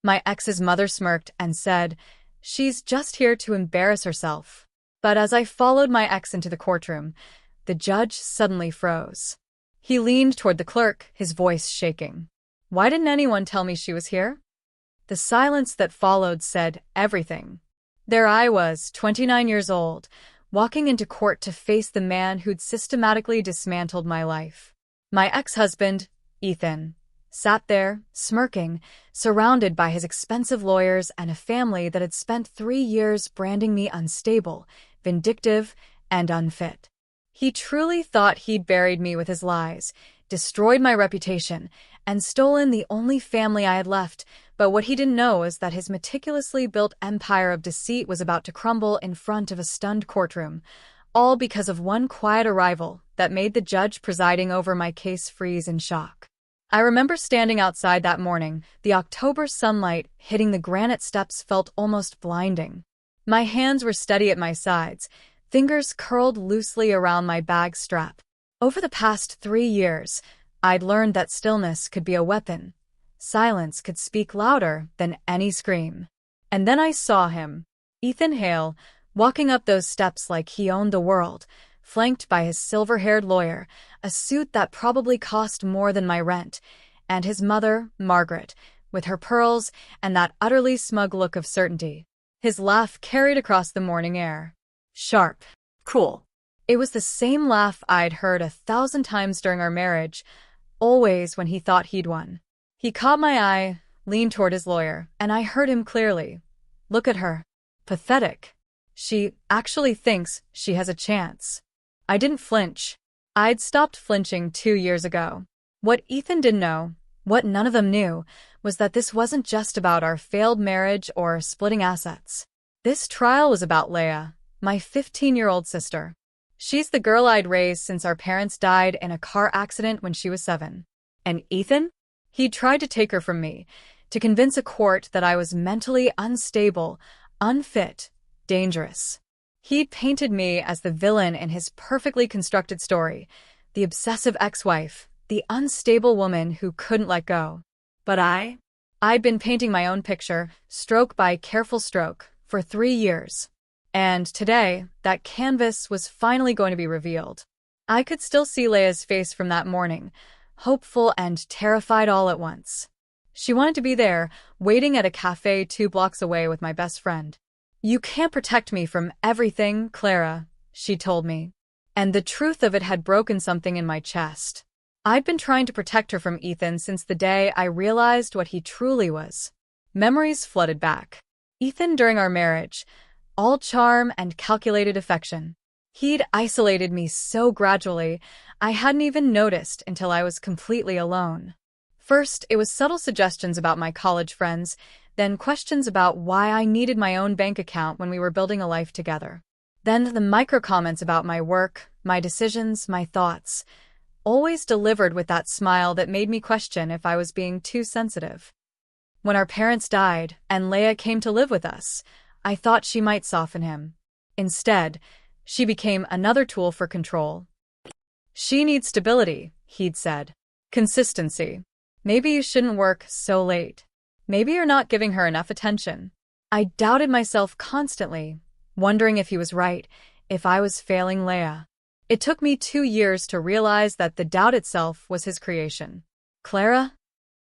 My ex's mother smirked and said, "She's just here to embarrass herself." But as I followed my ex into the courtroom, the judge suddenly froze. He leaned toward the clerk, his voice shaking. "Why didn't anyone tell me she was here?" The silence that followed said everything. There I was, 29 years old, walking into court to face the man who'd systematically dismantled my life. My ex-husband, Ethan, sat there, smirking, surrounded by his expensive lawyers and a family that had spent 3 years branding me unstable, vindictive, and unfit. He truly thought he'd buried me with his lies, destroyed my reputation, and stolen the only family I had left, but what he didn't know is that his meticulously built empire of deceit was about to crumble in front of a stunned courtroom, all because of one quiet arrival that made the judge presiding over my case freeze in shock. I remember standing outside that morning, the October sunlight hitting the granite steps felt almost blinding. My hands were steady at my sides, fingers curled loosely around my bag strap. Over the past 3 years, I'd learned that stillness could be a weapon. Silence could speak louder than any scream. And then I saw him, Ethan Hale, walking up those steps like he owned the world, flanked by his silver-haired lawyer, a suit that probably cost more than my rent, and his mother, Margaret, with her pearls and that utterly smug look of certainty. His laugh carried across the morning air. Sharp. Cool. It was the same laugh I'd heard 1,000 times during our marriage, always when he thought he'd won. He caught my eye, leaned toward his lawyer, and I heard him clearly. "Look at her. Pathetic. She actually thinks she has a chance." I didn't flinch. I'd stopped flinching 2 years ago. What Ethan didn't know, what none of them knew, was that this wasn't just about our failed marriage or splitting assets. This trial was about Leah, my 15-year-old sister. She's the girl I'd raised since our parents died in a car accident when she was 7. And Ethan? He tried to take her from me, to convince a court that I was mentally unstable, unfit, dangerous. He'd painted me as the villain in his perfectly constructed story, the obsessive ex-wife, the unstable woman who couldn't let go. But I'd been painting my own picture, stroke by careful stroke, for 3 years. And today, that canvas was finally going to be revealed. I could still see Leah's face from that morning, hopeful and terrified all at once. She wanted to be there, waiting at a cafe 2 blocks away with my best friend. "You can't protect me from everything, Clara," she told me. And the truth of it had broken something in my chest. I'd been trying to protect her from Ethan since the day I realized what he truly was. Memories flooded back. Ethan during our marriage, all charm and calculated affection. He'd isolated me so gradually, I hadn't even noticed until I was completely alone. First, it was subtle suggestions about my college friends, then questions about why I needed my own bank account when we were building a life together. Then the micro-comments about my work, my decisions, my thoughts, always delivered with that smile that made me question if I was being too sensitive. When our parents died and Leah came to live with us, I thought she might soften him. Instead, she became another tool for control. "She needs stability," he'd said. "Consistency. Maybe you shouldn't work so late. Maybe you're not giving her enough attention." I doubted myself constantly, wondering if he was right, if I was failing Leah. It took me 2 years to realize that the doubt itself was his creation. "Clara?"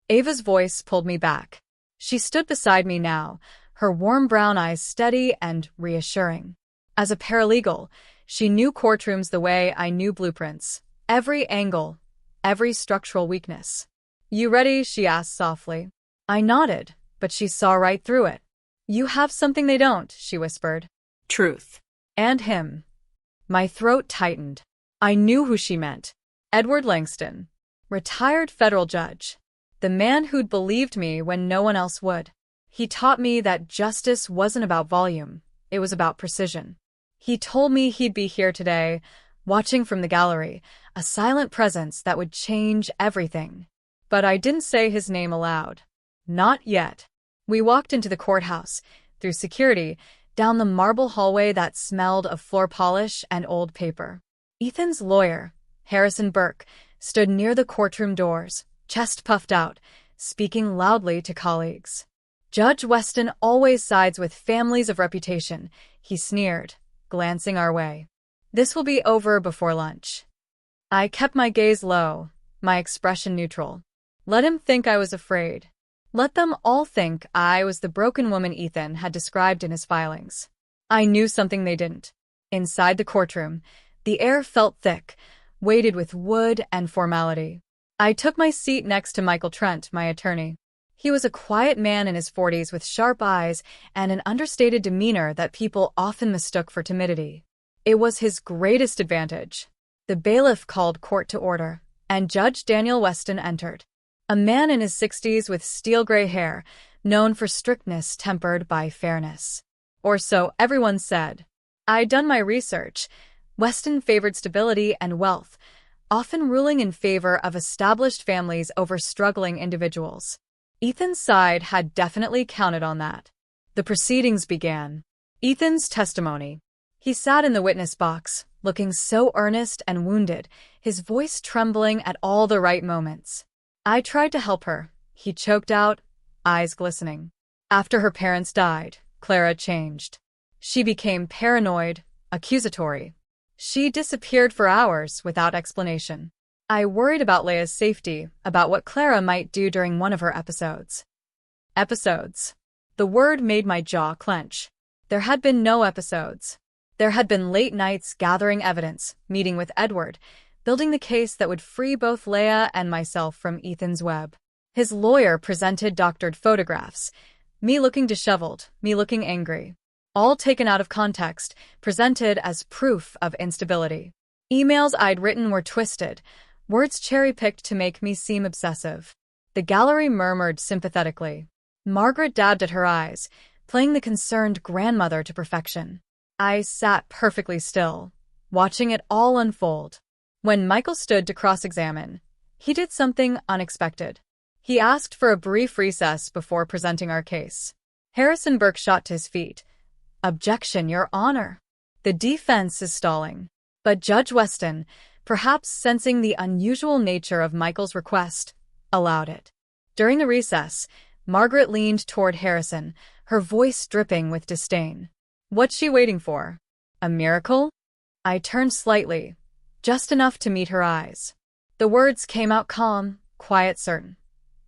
Ava's voice pulled me back. She stood beside me now, her warm brown eyes steady and reassuring. As a paralegal, she knew courtrooms the way I knew blueprints. Every angle, every structural weakness. "You ready?" she asked softly. I nodded, but she saw right through it. "You have something they don't," she whispered. Truth. "And him." My throat tightened. I knew who she meant. Edward Langston. Retired federal judge. The man who'd believed me when no one else would. He taught me that justice wasn't about volume, it was about precision. He told me he'd be here today, watching from the gallery, a silent presence that would change everything. But I didn't say his name aloud. Not yet. We walked into the courthouse, through security, down the marble hallway that smelled of floor polish and old paper. Ethan's lawyer, Harrison Burke, stood near the courtroom doors, chest puffed out, speaking loudly to colleagues. Judge Weston always sides with families of reputation, he sneered, glancing our way. This will be over before lunch. I kept my gaze low, my expression neutral. Let him think I was afraid. Let them all think I was the broken woman Ethan had described in his filings. I knew something they didn't. Inside the courtroom, the air felt thick, weighted with wood and formality. I took my seat next to Michael Trent, my attorney. He was a quiet man in his 40s with sharp eyes and an understated demeanor that people often mistook for timidity. It was his greatest advantage. The bailiff called court to order, and Judge Daniel Weston entered. A man in his 60s with steel-gray hair, known for strictness tempered by fairness. Or so everyone said. I'd done my research. Weston favored stability and wealth, often ruling in favor of established families over struggling individuals. Ethan's side had definitely counted on that. The proceedings began. Ethan's testimony. He sat in the witness box, looking so earnest and wounded, his voice trembling at all the right moments. I tried to help her, he choked out, eyes glistening. After her parents died, Clara changed. She became paranoid, accusatory. She disappeared for hours without explanation. I worried about Leia's safety, about what Clara might do during one of her episodes. Episodes. The word made my jaw clench. There had been no episodes. There had been late nights gathering evidence, meeting with Edward, building the case that would free both Leia and myself from Ethan's web. His lawyer presented doctored photographs, me looking disheveled, me looking angry. All taken out of context, presented as proof of instability. Emails I'd written were twisted, words cherry-picked to make me seem obsessive. The gallery murmured sympathetically. Margaret dabbed at her eyes, playing the concerned grandmother to perfection. I sat perfectly still, watching it all unfold. When Michael stood to cross-examine, he did something unexpected. He asked for a brief recess before presenting our case. Harrison Burke shot to his feet. Objection, Your Honor. The defense is stalling. But Judge Weston, perhaps sensing the unusual nature of Michael's request, allowed it. During the recess, Margaret leaned toward Harrison, her voice dripping with disdain. What's she waiting for? A miracle? I turned slightly, just enough to meet her eyes. The words came out calm, quiet, certain.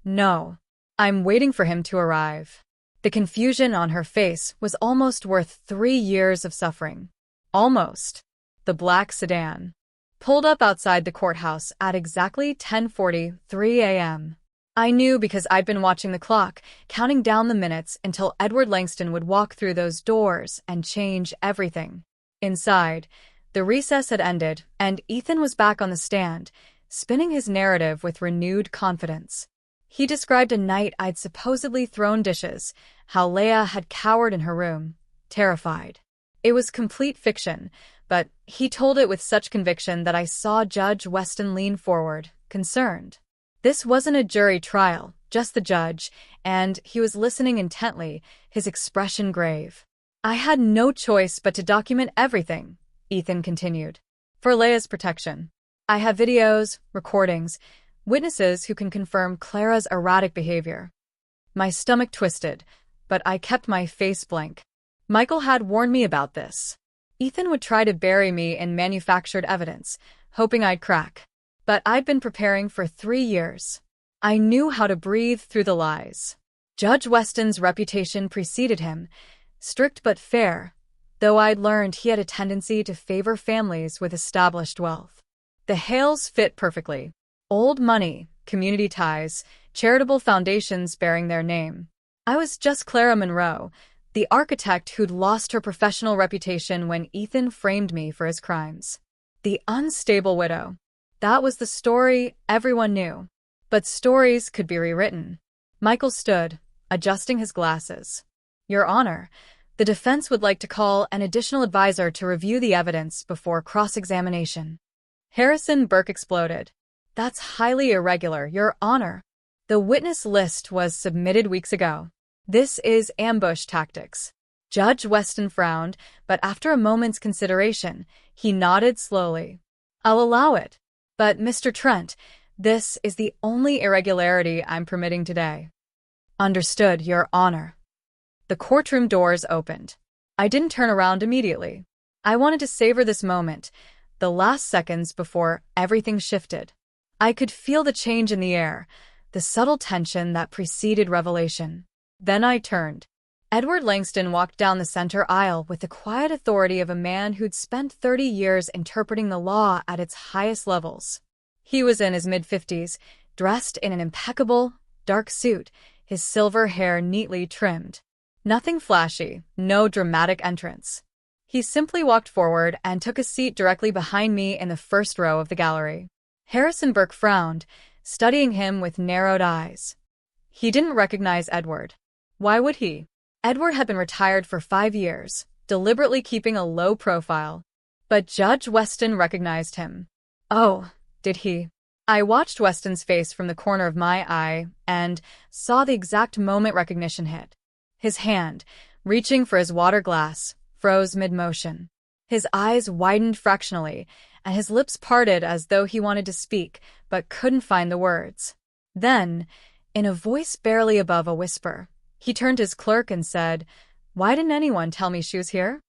No, I'm waiting for him to arrive. The confusion on her face was almost worth 3 years of suffering. Almost. The black sedan pulled up outside the courthouse at exactly 10:43 a.m. I knew because I'd been watching the clock, counting down the minutes until Edward Langston would walk through those doors and change everything. Inside, the recess had ended, and Ethan was back on the stand, spinning his narrative with renewed confidence. He described a night I'd supposedly thrown dishes, how Leia had cowered in her room, terrified. It was complete fiction, but he told it with such conviction that I saw Judge Weston lean forward, concerned. This wasn't a jury trial, just the judge, and he was listening intently, his expression grave. I had no choice but to document everything, Ethan continued. For Leia's protection. I have videos, recordings, witnesses who can confirm Clara's erratic behavior. My stomach twisted, but I kept my face blank. Michael had warned me about this. Ethan would try to bury me in manufactured evidence, hoping I'd crack. But I'd been preparing for 3 years. I knew how to breathe through the lies. Judge Weston's reputation preceded him, strict but fair, though I'd learned he had a tendency to favor families with established wealth. The Hales fit perfectly. Old money, community ties, charitable foundations bearing their name. I was just Clara Monroe, the architect who'd lost her professional reputation when Ethan framed me for his crimes. The unstable widow. That was the story everyone knew. But stories could be rewritten. Michael stood, adjusting his glasses. Your Honor, the defense would like to call an additional advisor to review the evidence before cross-examination. Harrison Burke exploded. That's highly irregular, Your Honor. The witness list was submitted weeks ago. This is ambush tactics. Judge Weston frowned, but after a moment's consideration, he nodded slowly. I'll allow it. But, Mr. Trent, this is the only irregularity I'm permitting today. Understood, Your Honor. The courtroom doors opened. I didn't turn around immediately. I wanted to savor this moment, the last seconds before everything shifted. I could feel the change in the air, the subtle tension that preceded revelation. Then I turned. Edward Langston walked down the center aisle with the quiet authority of a man who'd spent 30 years interpreting the law at its highest levels. He was in his mid-50s, dressed in an impeccable, dark suit, his silver hair neatly trimmed. Nothing flashy, no dramatic entrance. He simply walked forward and took a seat directly behind me in the first row of the gallery. Harrison Burke frowned, studying him with narrowed eyes. He didn't recognize Edward. Why would he? Edward had been retired for 5 years, deliberately keeping a low profile. But Judge Weston recognized him. Oh, did he? I watched Weston's face from the corner of my eye and saw the exact moment recognition hit. His hand, reaching for his water glass, froze mid-motion. His eyes widened fractionally, and his lips parted as though he wanted to speak, but couldn't find the words. Then, in a voice barely above a whisper, he turned to his clerk and said, "Why didn't anyone tell me she was here?"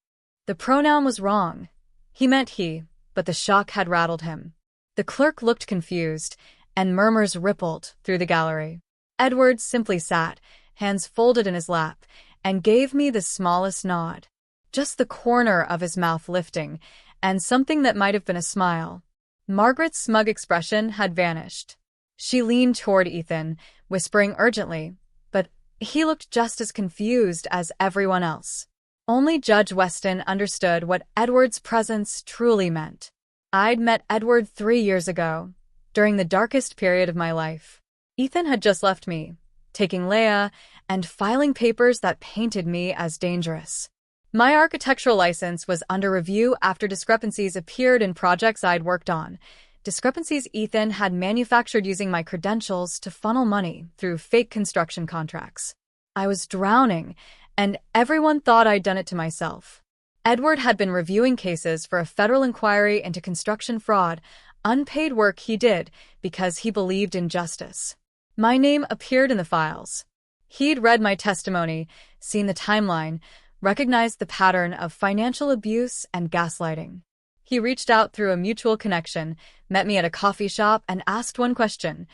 The pronoun was wrong. He meant he, but the shock had rattled him. The clerk looked confused, and murmurs rippled through the gallery. Edward simply sat, hands folded in his lap, and gave me the smallest nod. Just the corner of his mouth lifting, and something that might have been a smile. Margaret's smug expression had vanished. She leaned toward Ethan, whispering urgently, but he looked just as confused as everyone else. Only Judge Weston understood what Edward's presence truly meant. I'd met Edward 3 years ago, during the darkest period of my life. Ethan had just left me, taking Leia and filing papers that painted me as dangerous. My architectural license was under review after discrepancies appeared in projects I'd worked on. Discrepancies Ethan had manufactured using my credentials to funnel money through fake construction contracts. I was drowning, and everyone thought I'd done it to myself. Edward had been reviewing cases for a federal inquiry into construction fraud, unpaid work he did because he believed in justice. My name appeared in the files. He'd read my testimony, seen the timeline, recognized the pattern of financial abuse and gaslighting. He reached out through a mutual connection, met me at a coffee shop, and asked one question: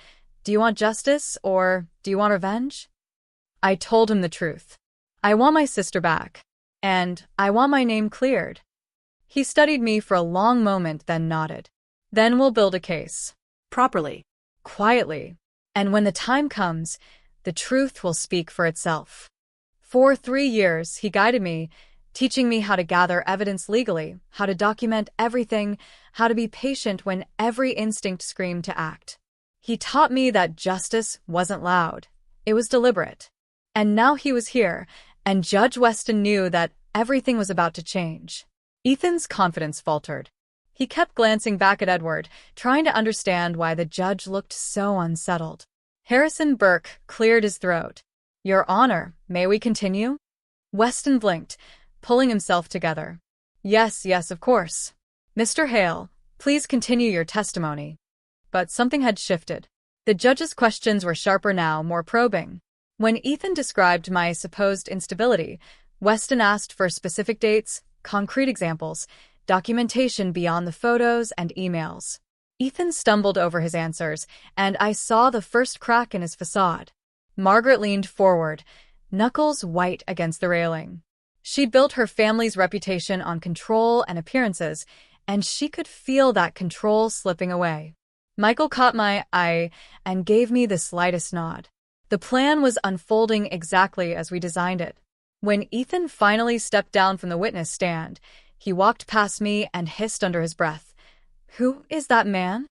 "Do you want justice or do you want revenge?" I told him the truth. I want my sister back, and I want my name cleared. He studied me for a long moment, then nodded. "Then we'll build a case. Properly. Quietly. And when the time comes, the truth will speak for itself." For 3 years, he guided me, teaching me how to gather evidence legally, how to document everything, how to be patient when every instinct screamed to act. He taught me that justice wasn't loud. It was deliberate. And now he was here, and Judge Weston knew that everything was about to change. Ethan's confidence faltered. He kept glancing back at Edward, trying to understand why the judge looked so unsettled. Harrison Burke cleared his throat. "Your Honor, may we continue?" Weston blinked, pulling himself together. Yes, of course. "Mr. Hale, please continue your testimony." But something had shifted. The judge's questions were sharper now, more probing. When Ethan described my supposed instability, Weston asked for specific dates, concrete examples, documentation beyond the photos and emails. Ethan stumbled over his answers, and I saw the first crack in his facade. Margaret leaned forward, knuckles white against the railing. She'd built her family's reputation on control and appearances, and she could feel that control slipping away. Michael caught my eye and gave me the slightest nod. The plan was unfolding exactly as we designed it. When Ethan finally stepped down from the witness stand, he walked past me and hissed under his breath, "Who is that man?"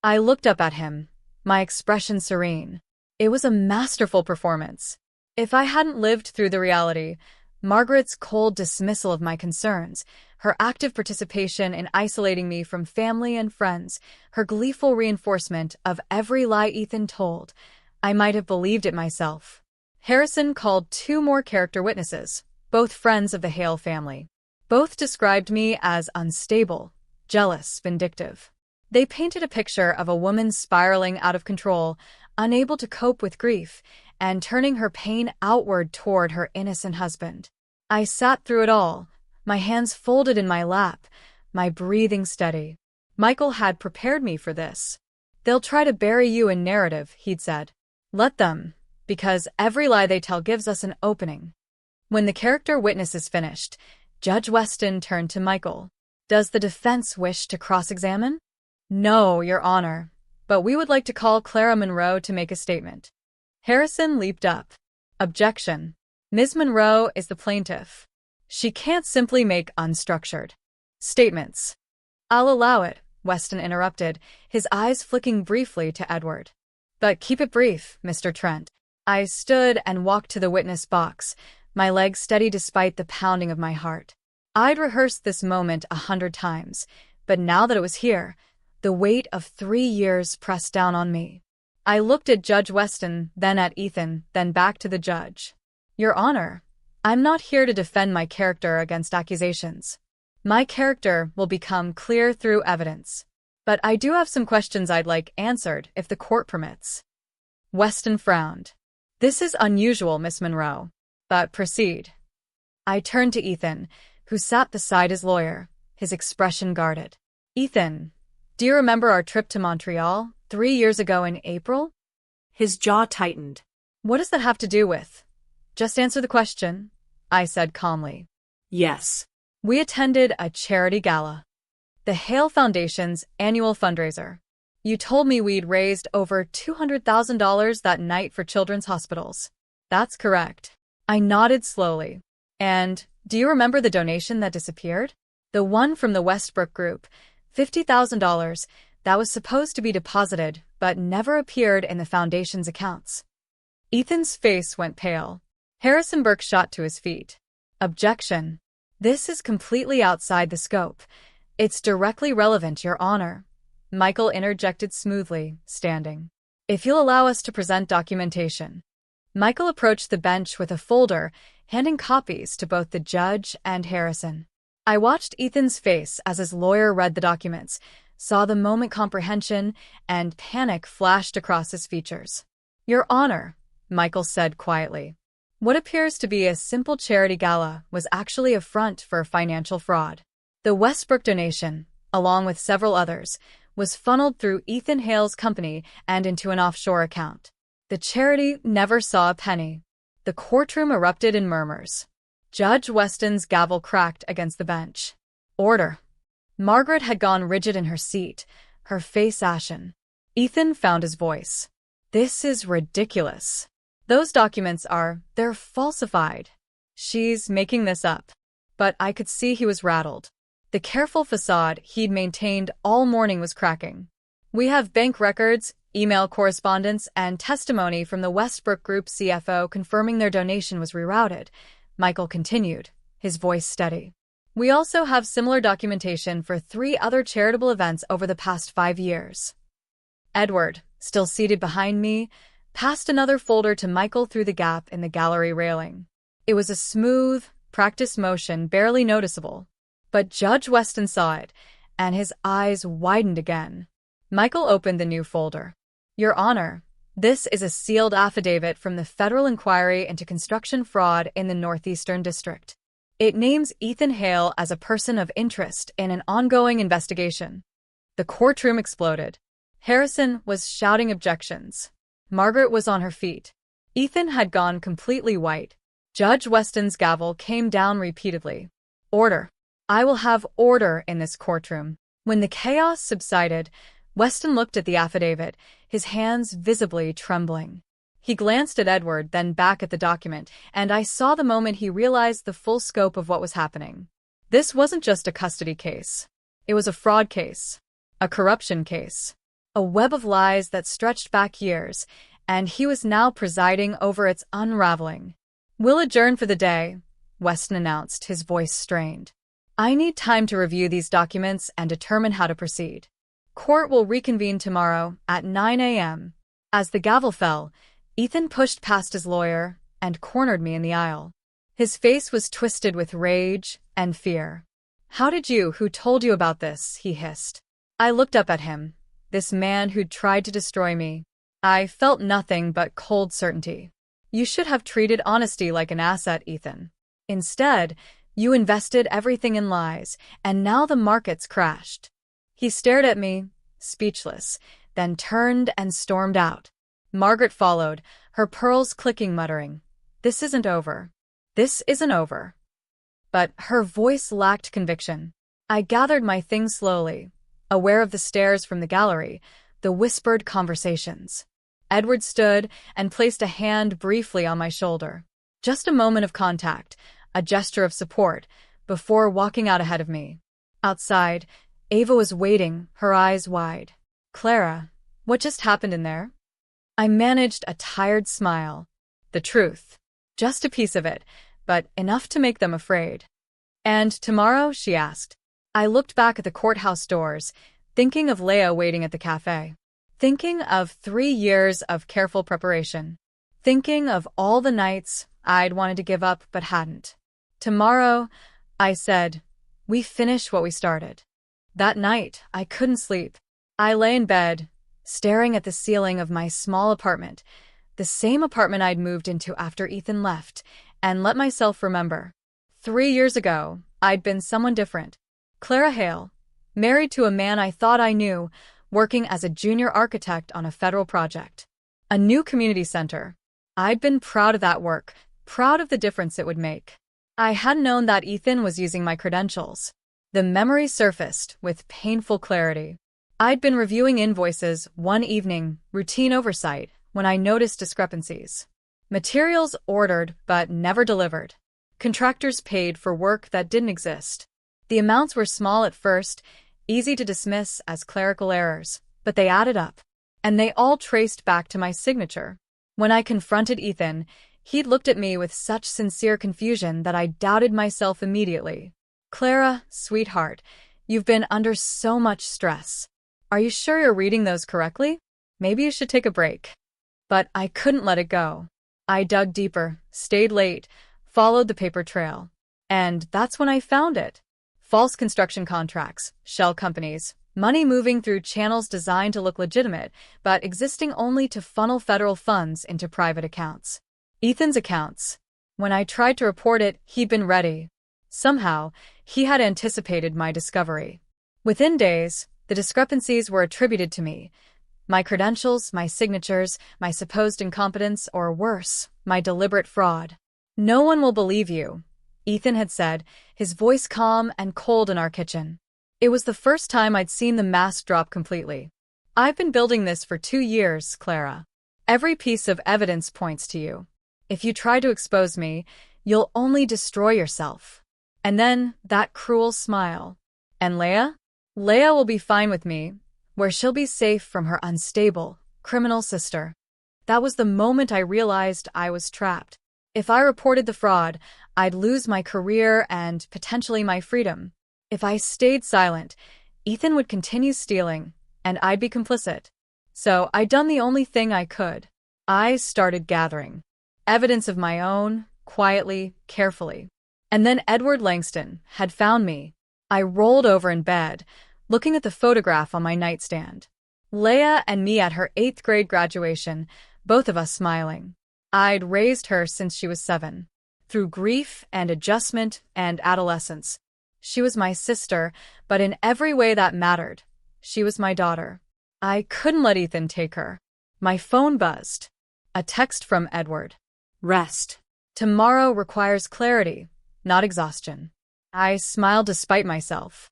I looked up at him, my expression serene. It was a masterful performance. If I hadn't lived through the reality, Margaret's cold dismissal of my concerns, her active participation in isolating me from family and friends, her gleeful reinforcement of every lie Ethan told, I might have believed it myself. Harrison called 2 more character witnesses, both friends of the Hale family. Both described me as unstable, jealous, vindictive. They painted a picture of a woman spiraling out of control, unable to cope with grief, and turning her pain outward toward her innocent husband. I sat through it all, my hands folded in my lap, my breathing steady. Michael had prepared me for this. "They'll try to bury you in narrative," he'd said. "Let them, because every lie they tell gives us an opening." When the character witness is finished, Judge Weston turned to Michael. "Does the defense wish to cross-examine?" "No, Your Honor, but we would like to call Clara Monroe to make a statement." Harrison leaped up. "Objection. Ms. Monroe is the plaintiff. She can't simply make unstructured statements." "I'll allow it," Weston interrupted, his eyes flicking briefly to Edward. "But keep it brief, Mr. Trent." I stood and walked to the witness box, my legs steady despite the pounding of my heart. I'd rehearsed this moment 100 times, but now that it was here, the weight of 3 years pressed down on me. I looked at Judge Weston, then at Ethan, then back to the judge. "Your Honor, I'm not here to defend my character against accusations. My character will become clear through evidence. But I do have some questions I'd like answered if the court permits." Weston frowned. "This is unusual, Miss Monroe, but proceed." I turned to Ethan, who sat beside his lawyer, his expression guarded. "Ethan, do you remember our trip to Montreal 3 years ago in April?" His jaw tightened. "What does that have to do with?" "Just answer the question," I said calmly. "Yes." "We attended a charity gala. The Hale Foundation's annual fundraiser. You told me we'd raised over $200,000 that night for children's hospitals." "That's correct." I nodded slowly. "And do you remember the donation that disappeared? The one from the Westbrook Group, $50,000, that was supposed to be deposited but never appeared in the foundation's accounts." Ethan's face went pale. Harrison Burke shot to his feet. "Objection. This is completely outside the scope. It's directly relevant, Your Honor," Michael interjected smoothly, standing. "If you'll allow us to present documentation." Michael approached the bench with a folder, handing copies to both the judge and Harrison. I watched Ethan's face as his lawyer read the documents, saw the moment comprehension, and panic flashed across his features. "Your Honor," Michael said quietly, "what appears to be a simple charity gala was actually a front for financial fraud. The Westbrook donation, along with several others, was funneled through Ethan Hale's company and into an offshore account. The charity never saw a penny." The courtroom erupted in murmurs. Judge Weston's gavel cracked against the bench. "Order." Margaret had gone rigid in her seat, her face ashen. Ethan found his voice. "This is ridiculous. Those documents they're falsified. She's making this up." But I could see he was rattled. The careful facade he'd maintained all morning was cracking. "We have bank records, email correspondence, and testimony from the Westbrook Group CFO confirming their donation was rerouted," Michael continued, his voice steady. "We also have similar documentation for 3 other charitable events over the past 5 years." Edward, still seated behind me, passed another folder to Michael through the gap in the gallery railing. It was a smooth, practiced motion, barely noticeable. But Judge Weston saw it, and his eyes widened again. Michael opened the new folder. "Your Honor, this is a sealed affidavit from the Federal Inquiry into Construction Fraud in the Northeastern District. It names Ethan Hale as a person of interest in an ongoing investigation." The courtroom exploded. Harrison was shouting objections. Margaret was on her feet. Ethan had gone completely white. Judge Weston's gavel came down repeatedly. "Order. I will have order in this courtroom." When the chaos subsided, Weston looked at the affidavit, his hands visibly trembling. He glanced at Edward, then back at the document, and I saw the moment he realized the full scope of what was happening. This wasn't just a custody case. It was a fraud case, a corruption case, a web of lies that stretched back years, and he was now presiding over its unraveling. "We'll adjourn for the day," Weston announced, his voice strained. "I need time to review these documents and determine how to proceed. Court will reconvene tomorrow at 9 a.m. As the gavel fell, Ethan pushed past his lawyer and cornered me in the aisle. His face was twisted with rage and fear. Who told you about this?" he hissed. I looked up at him, this man who'd tried to destroy me. I felt nothing but cold certainty. You should have treated honesty like an asset, Ethan. Instead, you invested everything in lies, and now the market's crashed. He stared at me, speechless, then turned and stormed out. Margaret followed, her pearls clicking, muttering, "This isn't over. This isn't over." But her voice lacked conviction. I gathered my things slowly, aware of the stares from the gallery, the whispered conversations. Edward stood and placed a hand briefly on my shoulder. Just a moment of contact, a gesture of support, before walking out ahead of me. Outside, Ava was waiting, her eyes wide. "Clara, what just happened in there?" I managed a tired smile. "The truth. Just a piece of it, but enough to make them afraid." "And tomorrow?" she asked. I looked back at the courthouse doors, thinking of Leah waiting at the cafe. Thinking of 3 years of careful preparation. Thinking of all the nights I'd wanted to give up but hadn't. "Tomorrow," I said, "we finish what we started." That night, I couldn't sleep. I lay in bed, staring at the ceiling of my small apartment, the same apartment I'd moved into after Ethan left, and let myself remember. 3 years ago, I'd been someone different. Clara Hale, married to a man I thought I knew, working as a junior architect on a federal project. A new community center. I'd been proud of that work, proud of the difference it would make. I hadn't known that Ethan was using my credentials. The memory surfaced with painful clarity. I'd been reviewing invoices one evening, routine oversight, when I noticed discrepancies. Materials ordered but never delivered. Contractors paid for work that didn't exist. The amounts were small at first, easy to dismiss as clerical errors, but they added up. And they all traced back to my signature. When I confronted Ethan, he'd looked at me with such sincere confusion that I doubted myself immediately. "Clara, sweetheart, you've been under so much stress. Are you sure you're reading those correctly? Maybe you should take a break." But I couldn't let it go. I dug deeper, stayed late, followed the paper trail. And that's when I found it. False construction contracts, shell companies, money moving through channels designed to look legitimate, but existing only to funnel federal funds into private accounts. Ethan's accounts. When I tried to report it, he'd been ready. Somehow, he had anticipated my discovery. Within days, the discrepancies were attributed to me. My credentials, my signatures, my supposed incompetence, or worse, my deliberate fraud. "No one will believe you," Ethan had said, his voice calm and cold in our kitchen. It was the first time I'd seen the mask drop completely. "I've been building this for 2 years, Clara. Every piece of evidence points to you. If you try to expose me, you'll only destroy yourself." And then that cruel smile. "And Leah? Leah will be fine with me, where she'll be safe from her unstable, criminal sister." That was the moment I realized I was trapped. If I reported the fraud, I'd lose my career and potentially my freedom. If I stayed silent, Ethan would continue stealing, and I'd be complicit. So I'd done the only thing I could. I started gathering evidence of my own, quietly, carefully. And then Edward Langston had found me. I rolled over in bed, looking at the photograph on my nightstand. Leah and me at her 8th grade graduation, both of us smiling. I'd raised her since she was 7. Through grief and adjustment and adolescence. She was my sister, but in every way that mattered. She was my daughter. I couldn't let Ethan take her. My phone buzzed. A text from Edward. "Rest. Tomorrow requires clarity, not exhaustion." I smiled despite myself.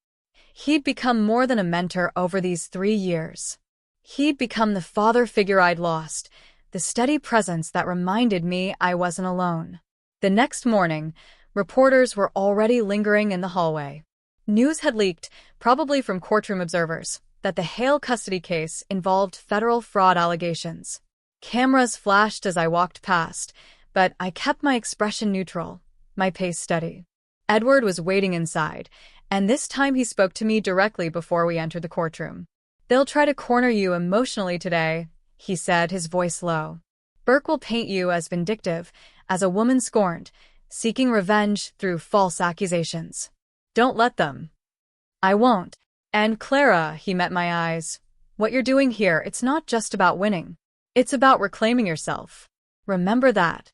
He'd become more than a mentor over these 3 years. He'd become the father figure I'd lost, the steady presence that reminded me I wasn't alone. The next morning, reporters were already lingering in the hallway. News had leaked, probably from courtroom observers, that the Hale custody case involved federal fraud allegations. Cameras flashed as I walked past, but I kept my expression neutral, my pace steady. Edward was waiting inside, and this time he spoke to me directly before we entered the courtroom. "They'll try to corner you emotionally today," he said, his voice low. "Burke will paint you as vindictive, as a woman scorned, seeking revenge through false accusations. Don't let them." "I won't." "And Clara," he met my eyes, "what you're doing here, it's not just about winning. It's about reclaiming yourself. Remember that."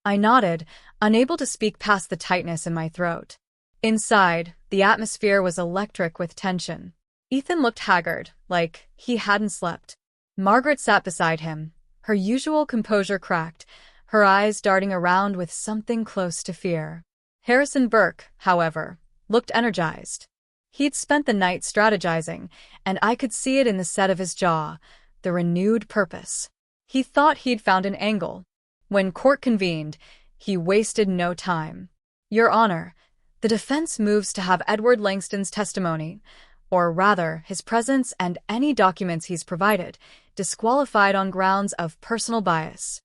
I nodded, unable to speak past the tightness in my throat. Inside, the atmosphere was electric with tension. Ethan looked haggard, like he hadn't slept. Margaret sat beside him, her usual composure cracked, her eyes darting around with something close to fear. Harrison Burke, however, looked energized. He'd spent the night strategizing, and I could see it in the set of his jaw, the renewed purpose. He thought he'd found an angle. When court convened, he wasted no time. "Your Honor, the defense moves to have Edward Langston's testimony, or rather, his presence and any documents he's provided, disqualified on grounds of personal bias."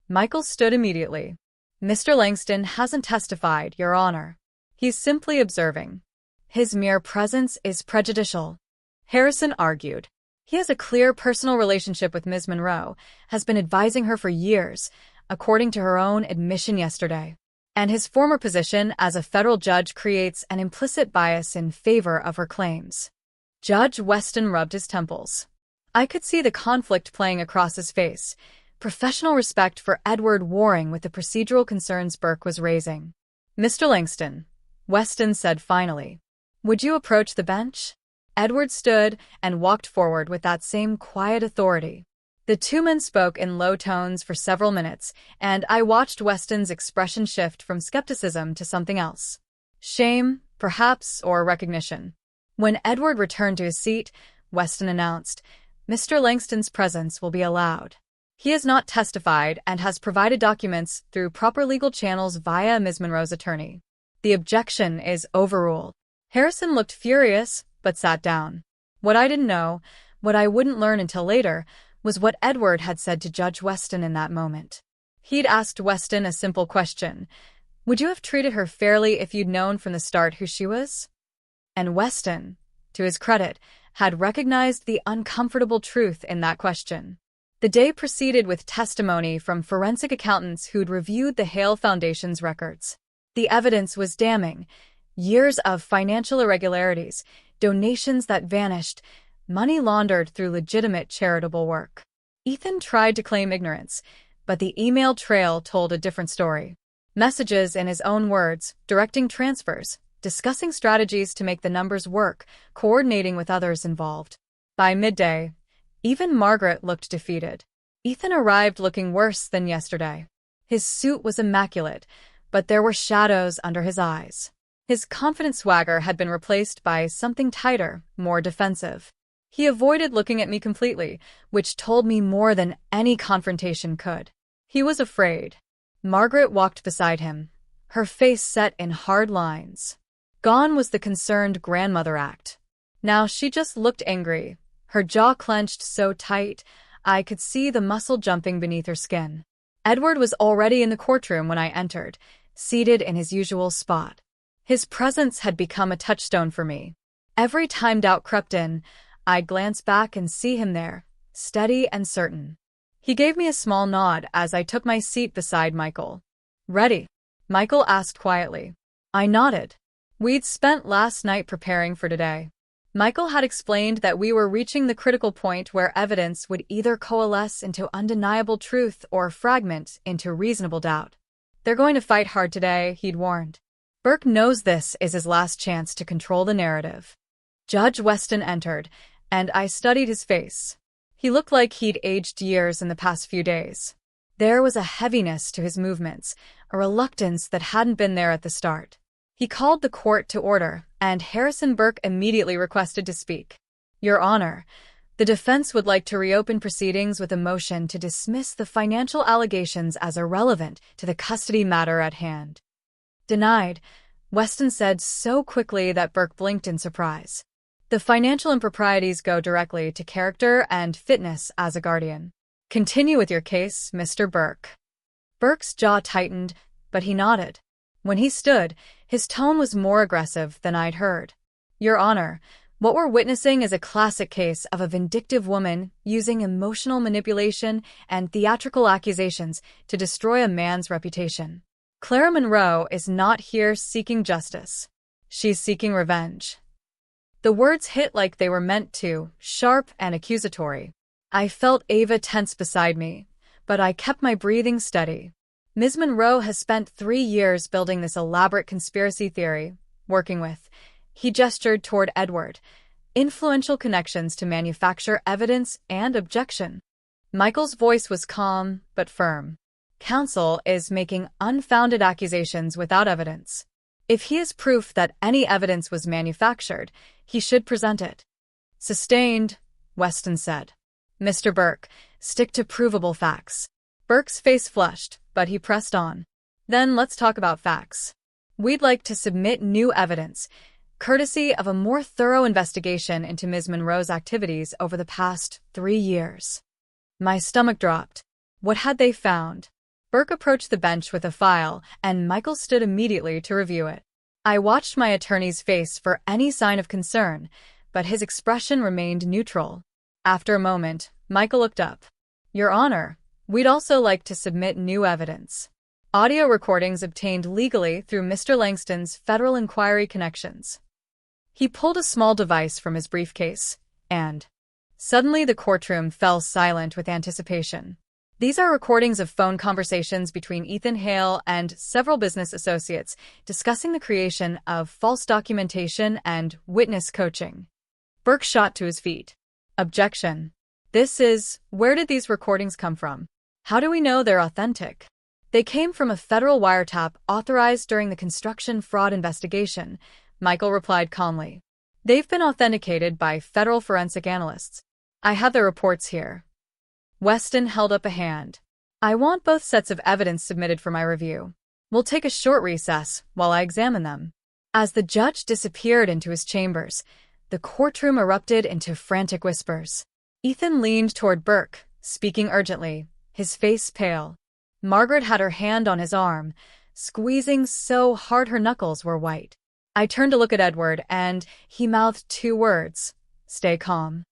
Michael stood immediately. "Mr. Langston hasn't testified, Your Honor. He's simply observing. His mere presence is prejudicial." Harrison argued. "He has a clear personal relationship with Ms. Monroe, has been advising her for years, according to her own admission yesterday. And his former position as a federal judge creates an implicit bias in favor of her claims." Judge Weston rubbed his temples. I could see the conflict playing across his face, professional respect for Edward warring with the procedural concerns Burke was raising. "Mr. Langston," Weston said finally, "would you approach the bench?" Edward stood and walked forward with that same quiet authority. The two men spoke in low tones for several minutes, and I watched Weston's expression shift from skepticism to something else. Shame, perhaps, or recognition. When Edward returned to his seat, Weston announced, "Mr. Langston's presence will be allowed. He has not testified and has provided documents through proper legal channels via Ms. Monroe's attorney. The objection is overruled." Harrison looked furious, but sat down. What I didn't know, what I wouldn't learn until later, was what Edward had said to Judge Weston in that moment. He'd asked Weston a simple question. "Would you have treated her fairly if you'd known from the start who she was?" And Weston, to his credit, had recognized the uncomfortable truth in that question. The day proceeded with testimony from forensic accountants who'd reviewed the Hale Foundation's records. The evidence was damning. Years of financial irregularities, donations that vanished, money laundered through legitimate charitable work. Ethan tried to claim ignorance, but the email trail told a different story. Messages in his own words, directing transfers, discussing strategies to make the numbers work, coordinating with others involved. By midday, even Margaret looked defeated. Ethan arrived looking worse than yesterday. His suit was immaculate, but there were shadows under his eyes. His confident swagger had been replaced by something tighter, more defensive. He avoided looking at me completely, which told me more than any confrontation could. He was afraid. Margaret walked beside him, her face set in hard lines. Gone was the concerned grandmother act. Now she just looked angry, her jaw clenched so tight I could see the muscle jumping beneath her skin. Edward was already in the courtroom when I entered, seated in his usual spot. His presence had become a touchstone for me. Every time doubt crept in, I'd glance back and see him there, steady and certain. He gave me a small nod as I took my seat beside Michael. "Ready?" Michael asked quietly. I nodded. We'd spent last night preparing for today. Michael had explained that we were reaching the critical point where evidence would either coalesce into undeniable truth or fragment into reasonable doubt. "They're going to fight hard today," he'd warned. "Burke knows this is his last chance to control the narrative." Judge Weston entered, and I studied his face. He looked like he'd aged years in the past few days. There was a heaviness to his movements, a reluctance that hadn't been there at the start. He called the court to order, and Harrison Burke immediately requested to speak. "Your Honor, the defense would like to reopen proceedings with a motion to dismiss the financial allegations as irrelevant to the custody matter at hand." "Denied," Weston said so quickly that Burke blinked in surprise. "The financial improprieties go directly to character and fitness as a guardian. Continue with your case, Mr. Burke." Burke's jaw tightened, but he nodded. When he stood, his tone was more aggressive than I'd heard. "Your Honor, what we're witnessing is a classic case of a vindictive woman using emotional manipulation and theatrical accusations to destroy a man's reputation. Clara Monroe is not here seeking justice. She's seeking revenge." The words hit like they were meant to, sharp and accusatory. I felt Ava tense beside me, but I kept my breathing steady. Ms. Monroe has spent 3 years building this elaborate conspiracy theory, working with, he gestured toward Edward, influential connections to manufacture evidence and objection. Michael's voice was calm but firm. Counsel is making unfounded accusations without evidence. If he has proof that any evidence was manufactured, he should present it. Sustained, Weston said. Mr. Burke, stick to provable facts. Burke's face flushed, but he pressed on. Then let's talk about facts. We'd like to submit new evidence, courtesy of a more thorough investigation into Ms. Monroe's activities over the past 3 years. My stomach dropped. What had they found? Burke approached the bench with a file, and Michael stood immediately to review it. I watched my attorney's face for any sign of concern, but his expression remained neutral. After a moment, Michael looked up. Your Honor, we'd also like to submit new evidence. Audio recordings obtained legally through Mr. Langston's federal inquiry connections. He pulled a small device from his briefcase, and suddenly the courtroom fell silent with anticipation. These are recordings of phone conversations between Ethan Hale and several business associates discussing the creation of false documentation and witness coaching. Burke shot to his feet. Objection. Where did these recordings come from? How do we know they're authentic? They came from a federal wiretap authorized during the construction fraud investigation, Michael replied calmly. They've been authenticated by federal forensic analysts. I have the reports here. Weston held up a hand. I want both sets of evidence submitted for my review. We'll take a short recess while I examine them. As the judge disappeared into his chambers, the courtroom erupted into frantic whispers. Ethan leaned toward Burke, speaking urgently, his face pale. Margaret had her hand on his arm, squeezing so hard her knuckles were white. I turned to look at Edward, and he mouthed 2 words, "Stay calm."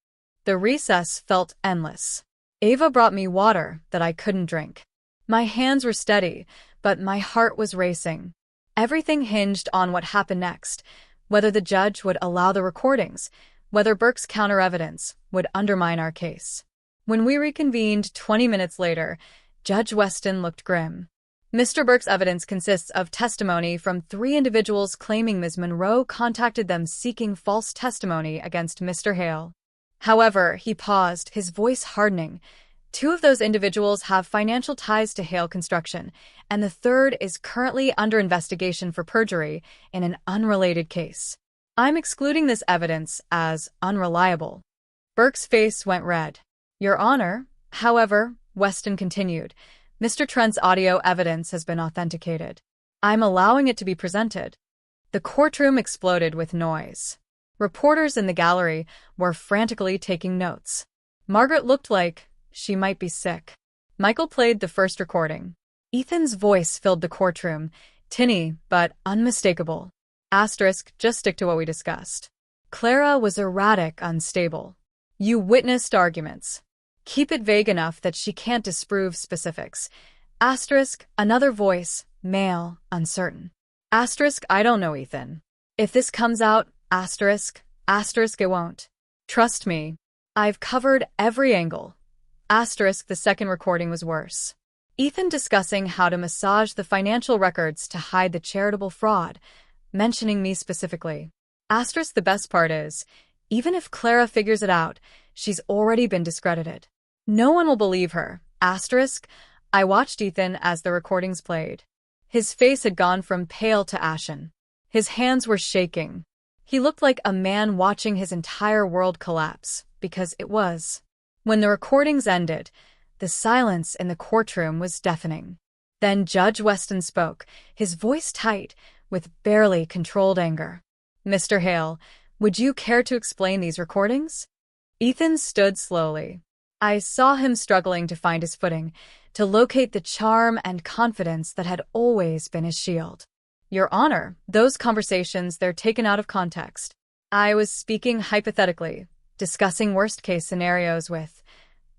The recess felt endless. Ava brought me water that I couldn't drink. My hands were steady, but my heart was racing. Everything hinged on what happened next, whether the judge would allow the recordings, whether Burke's counter-evidence would undermine our case. When we reconvened 20 minutes later, Judge Weston looked grim. Mr. Burke's evidence consists of testimony from 3 individuals claiming Ms. Monroe contacted them seeking false testimony against Mr. Hale. However, he paused, his voice hardening. 2 of those individuals have financial ties to Hale Construction, and the 3rd is currently under investigation for perjury in an unrelated case. I'm excluding this evidence as unreliable. Burke's face went red. Your Honor, however, Weston continued, Mr. Trent's audio evidence has been authenticated. I'm allowing it to be presented. The courtroom exploded with noise. Reporters in the gallery were frantically taking notes. Margaret looked like she might be sick. Michael played the first recording. Ethan's voice filled the courtroom, tinny but unmistakable. Asterisk, just stick to what we discussed. Clara was erratic, unstable. You witnessed arguments. Keep it vague enough that she can't disprove specifics. Asterisk, another voice, male, uncertain. Asterisk, I don't know, Ethan. If this comes out, asterisk, it won't. Trust me, I've covered every angle. Asterisk, the second recording was worse. Ethan discussing how to massage the financial records to hide the charitable fraud, mentioning me specifically. Asterisk, the best part is, even if Clara figures it out, she's already been discredited. No one will believe her. Asterisk, I watched Ethan as the recordings played. His face had gone from pale to ashen. His hands were shaking. He looked like a man watching his entire world collapse, because it was. When the recordings ended, the silence in the courtroom was deafening. Then Judge Weston spoke, his voice tight, with barely controlled anger. Mr. Hale, would you care to explain these recordings? Ethan stood slowly. I saw him struggling to find his footing, to locate the charm and confidence that had always been his shield. Your Honor, those conversations, they're taken out of context. I was speaking hypothetically, discussing worst-case scenarios with.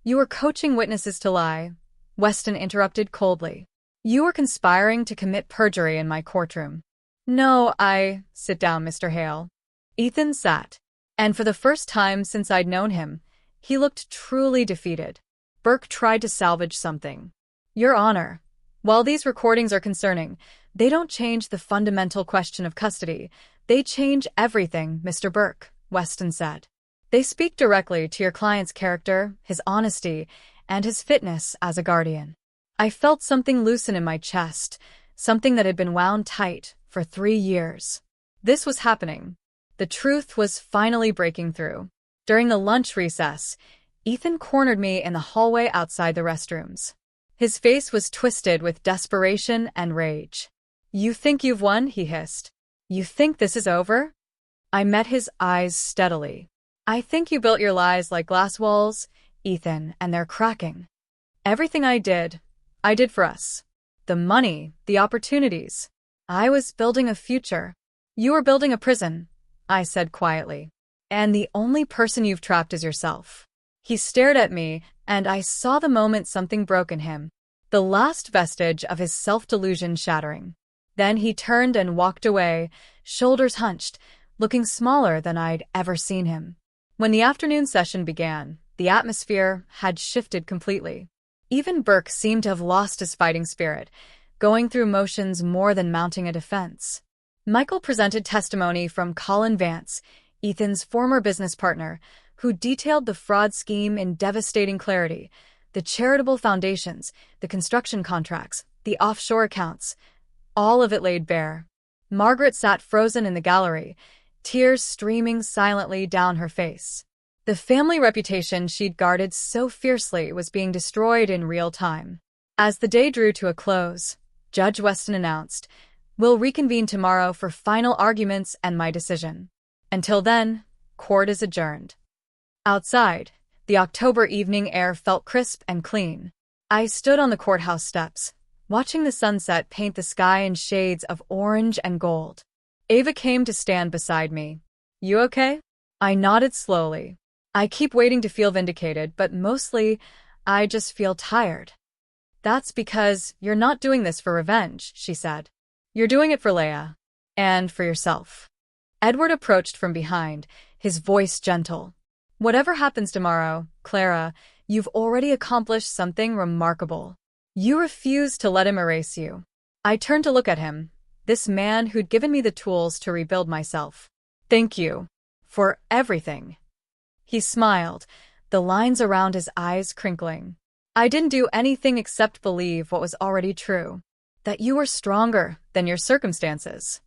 You were coaching witnesses to lie. Weston interrupted coldly. You were conspiring to commit perjury in my courtroom. No, sit down, Mr. Hale. Ethan sat, and for the first time since I'd known him, he looked truly defeated. Burke tried to salvage something. Your Honor, while these recordings are concerning, they don't change the fundamental question of custody. They change everything, Mr. Burke, Weston said. They speak directly to your client's character, his honesty, and his fitness as a guardian. I felt something loosen in my chest, something that had been wound tight for 3 years. This was happening. The truth was finally breaking through. During the lunch recess, Ethan cornered me in the hallway outside the restrooms. His face was twisted with desperation and rage. You think you've won? He hissed. You think this is over? I met his eyes steadily. I think you built your lies like glass walls, Ethan, and they're cracking. Everything I did for us. The money, the opportunities. I was building a future. You were building a prison, I said quietly. And the only person you've trapped is yourself. He stared at me, and I saw the moment something broke in him, the last vestige of his self-delusion shattering. Then he turned and walked away, shoulders hunched, looking smaller than I'd ever seen him. When the afternoon session began, the atmosphere had shifted completely. Even Burke seemed to have lost his fighting spirit, going through motions more than mounting a defense. Michael presented testimony from Colin Vance, Ethan's former business partner, who detailed the fraud scheme in devastating clarity, the charitable foundations, the construction contracts, the offshore accounts, all of it laid bare. Margaret sat frozen in the gallery, tears streaming silently down her face. The family reputation she'd guarded so fiercely was being destroyed in real time. As the day drew to a close, Judge Weston announced, "We'll reconvene tomorrow for final arguments and my decision. Until then, court is adjourned." Outside, the October evening air felt crisp and clean. I stood on the courthouse steps, watching the sunset paint the sky in shades of orange and gold. Ava came to stand beside me. You okay? I nodded slowly. I keep waiting to feel vindicated, but mostly, I just feel tired. That's because you're not doing this for revenge, she said. You're doing it for Leia. And for yourself. Edward approached from behind, his voice gentle. Whatever happens tomorrow, Clara, you've already accomplished something remarkable. You refuse to let him erase you. I turned to look at him, this man who'd given me the tools to rebuild myself. Thank you. For everything. He smiled, the lines around his eyes crinkling. I didn't do anything except believe what was already true. That you were stronger than your circumstances.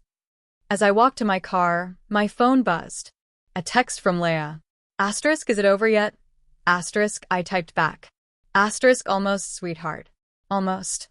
As I walked to my car, my phone buzzed. A text from Leia. Asterisk, is it over yet? Asterisk, I typed back. Asterisk, almost, sweetheart. Almost.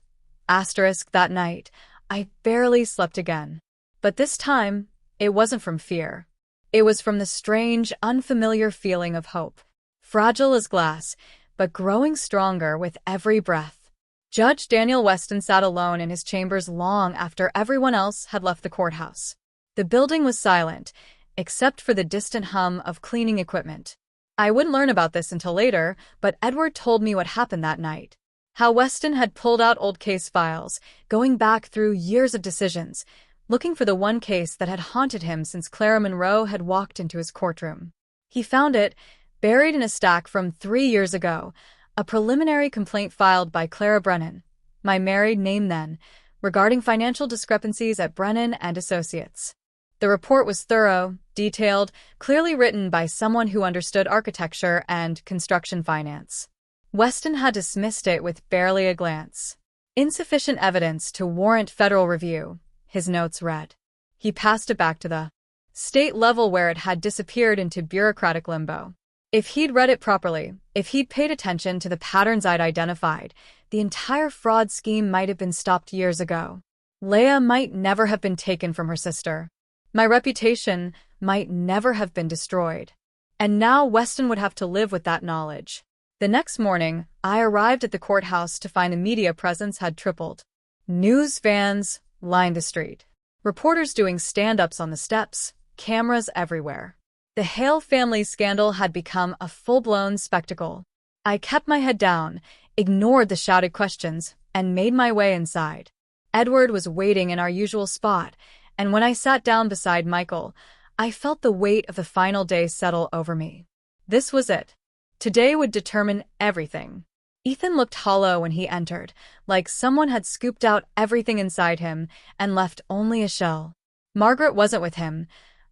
Asterisk, that night, I barely slept again. But this time, it wasn't from fear. It was from the strange, unfamiliar feeling of hope. Fragile as glass, but growing stronger with every breath. Judge Daniel Weston sat alone in his chambers long after everyone else had left the courthouse. The building was silent, except for the distant hum of cleaning equipment. I wouldn't learn about this until later, but Edward told me what happened that night. How Weston had pulled out old case files, going back through years of decisions, looking for the one case that had haunted him since Clara Monroe had walked into his courtroom. He found it, buried in a stack from 3 years ago, a preliminary complaint filed by Clara Brennan, my married name then, regarding financial discrepancies at Brennan and Associates. The report was thorough, detailed, clearly written by someone who understood architecture and construction finance. Weston had dismissed it with barely a glance. Insufficient evidence to warrant federal review, his notes read. He passed it back to the state level where it had disappeared into bureaucratic limbo. If he'd read it properly, if he'd paid attention to the patterns I'd identified, the entire fraud scheme might have been stopped years ago. Leia might never have been taken from her sister. My reputation might never have been destroyed. And now Weston would have to live with that knowledge. The next morning, I arrived at the courthouse to find the media presence had tripled. News vans lined the street. Reporters doing stand-ups on the steps, cameras everywhere. The Hale family scandal had become a full-blown spectacle. I kept my head down, ignored the shouted questions, and made my way inside. Edward was waiting in our usual spot, and when I sat down beside Michael, I felt the weight of the final day settle over me. This was it. Today would determine everything. Ethan looked hollow when he entered, like someone had scooped out everything inside him and left only a shell. Margaret wasn't with him.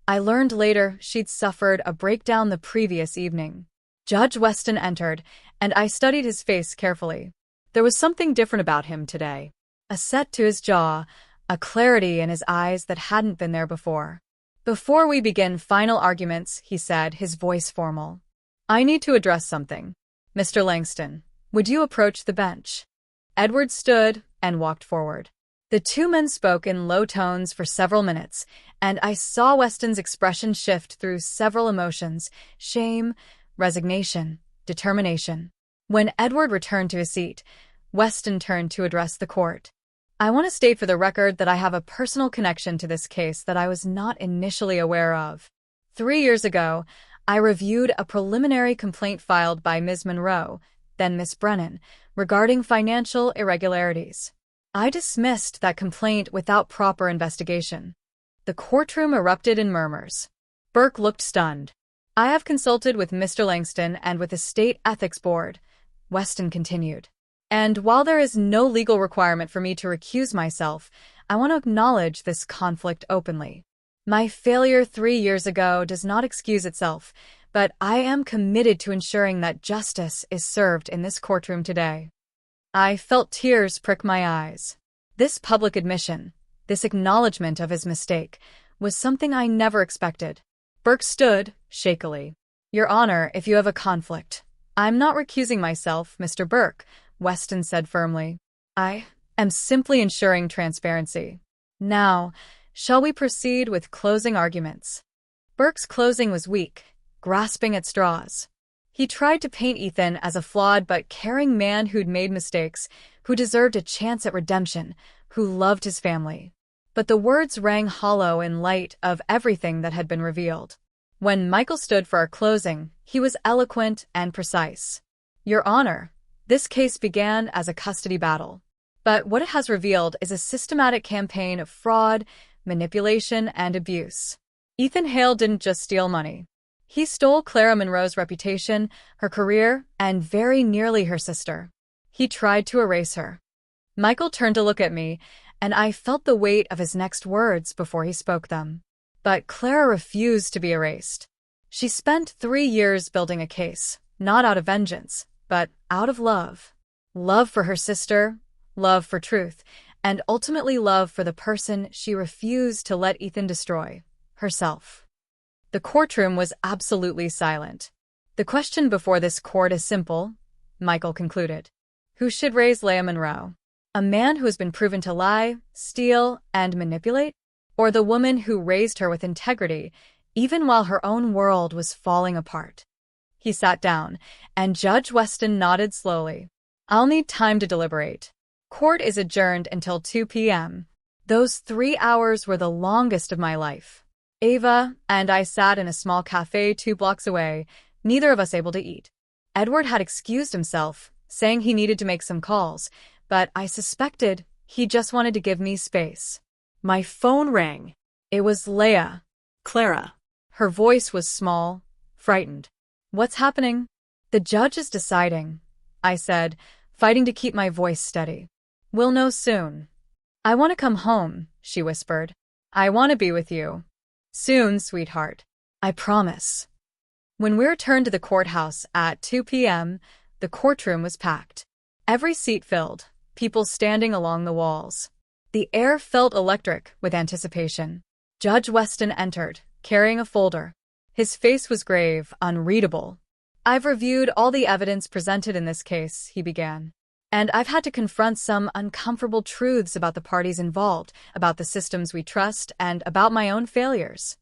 I learned later she'd suffered a breakdown the previous evening. Judge Weston entered, and I studied his face carefully. There was something different about him today. A set to his jaw, a clarity in his eyes that hadn't been there before. "Before we begin final arguments," he said, his voice formal, "I need to address something. Mr. Langston, would you approach the bench?" Edward stood and walked forward. The two men spoke in low tones for several minutes, and I saw Weston's expression shift through several emotions: shame, resignation, determination. When Edward returned to his seat, Weston turned to address the court. "I want to state for the record that I have a personal connection to this case that I was not initially aware of. 3 years ago, I reviewed a preliminary complaint filed by Ms. Monroe, then Miss Brennan, regarding financial irregularities. I dismissed that complaint without proper investigation." The courtroom erupted in murmurs. Burke looked stunned. "I have consulted with Mr. Langston and with the State Ethics Board," Weston continued. "And while there is no legal requirement for me to recuse myself, I want to acknowledge this conflict openly. My failure 3 years ago does not excuse itself, but I am committed to ensuring that justice is served in this courtroom today." I felt tears prick my eyes. This public admission, this acknowledgement of his mistake, was something I never expected. Burke stood, shakily. "Your Honor, if you have a conflict." "I'm not recusing myself, Mr. Burke," Weston said firmly. "I am simply ensuring transparency. Now, shall we proceed with closing arguments?" Burke's closing was weak, grasping at straws. He tried to paint Ethan as a flawed but caring man who'd made mistakes, who deserved a chance at redemption, who loved his family. But the words rang hollow in light of everything that had been revealed. When Michael stood for our closing, he was eloquent and precise. "Your Honor, this case began as a custody battle. But what it has revealed is a systematic campaign of fraud, manipulation, and abuse. Ethan Hale didn't just steal money. He stole Clara Monroe's reputation, her career, and very nearly her sister. He tried to erase her." Michael turned to look at me, and I felt the weight of his next words before he spoke them. But Clara refused to be erased. She spent 3 years building a case, not out of vengeance, but out of love. Love for her sister, love for truth, and ultimately love for the person she refused to let Ethan destroy, herself. The courtroom was absolutely silent. "The question before this court is simple," Michael concluded. "Who should raise Leah Monroe? A man who has been proven to lie, steal, and manipulate? Or the woman who raised her with integrity, even while her own world was falling apart?" He sat down, and Judge Weston nodded slowly. "I'll need time to deliberate. Court is adjourned until 2 p.m. Those 3 hours were the longest of my life. Ava and I sat in a small cafe 2 blocks away, neither of us able to eat. Edward had excused himself, saying he needed to make some calls, but I suspected he just wanted to give me space. My phone rang. It was Leah. "Clara." Her voice was small, frightened. "What's happening?" "The judge is deciding," I said, fighting to keep my voice steady. "We'll know soon." "I want to come home," she whispered. "I want to be with you." "Soon, sweetheart. I promise." When we returned to the courthouse at 2 p.m., the courtroom was packed. Every seat filled, people standing along the walls. The air felt electric with anticipation. Judge Weston entered, carrying a folder. His face was grave, unreadable. "I've reviewed all the evidence presented in this case," he began. "And I've had to confront some uncomfortable truths about the parties involved, about the systems we trust, and about my own failures."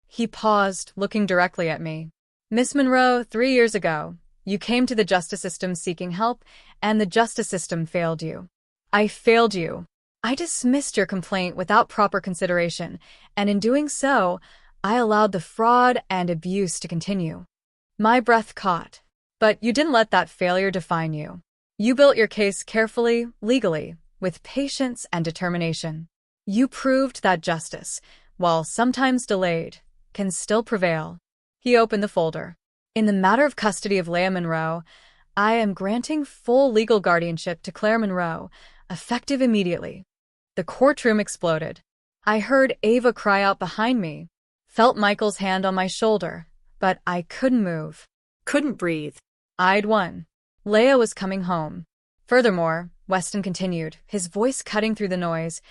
He paused, looking directly at me. "Miss Monroe, 3 years ago, you came to the justice system seeking help, and the justice system failed you. I failed you. I dismissed your complaint without proper consideration, and in doing so, I allowed the fraud and abuse to continue." My breath caught. "But you didn't let that failure define you. You built your case carefully, legally, with patience and determination. You proved that justice, while sometimes delayed, can still prevail." He opened the folder. "In the matter of custody of Leah Monroe, I am granting full legal guardianship to Claire Monroe, effective immediately. The courtroom exploded. I heard Ava cry out behind me, felt Michael's hand on my shoulder, but I couldn't move. Couldn't breathe. I'd won. Leah was coming home. Furthermore, Weston continued, his voice cutting through the noise,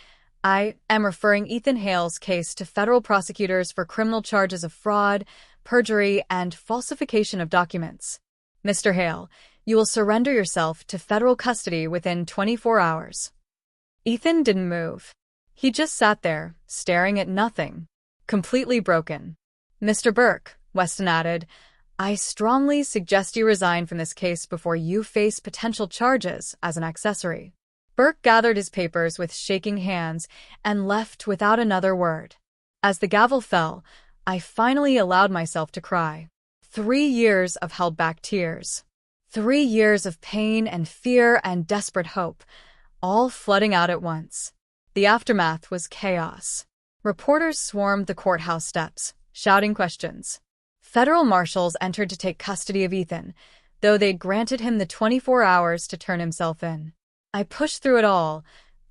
I am referring Ethan Hale's case to federal prosecutors for criminal charges of fraud, perjury, and falsification of documents. Mr. Hale, you will surrender yourself to federal custody within 24 hours. Ethan didn't move. He just sat there, staring at nothing, completely broken. Mr. Burke, Weston added, I strongly suggest you resign from this case before you face potential charges as an accessory. Burke gathered his papers with shaking hands and left without another word. As the gavel fell, I finally allowed myself to cry. 3 years of held-back tears. 3 years of pain and fear and desperate hope, all flooding out at once. The aftermath was chaos. Reporters swarmed the courthouse steps, shouting questions. Federal marshals entered to take custody of Ethan, though they'd granted him the 24 hours to turn himself in. I pushed through it all,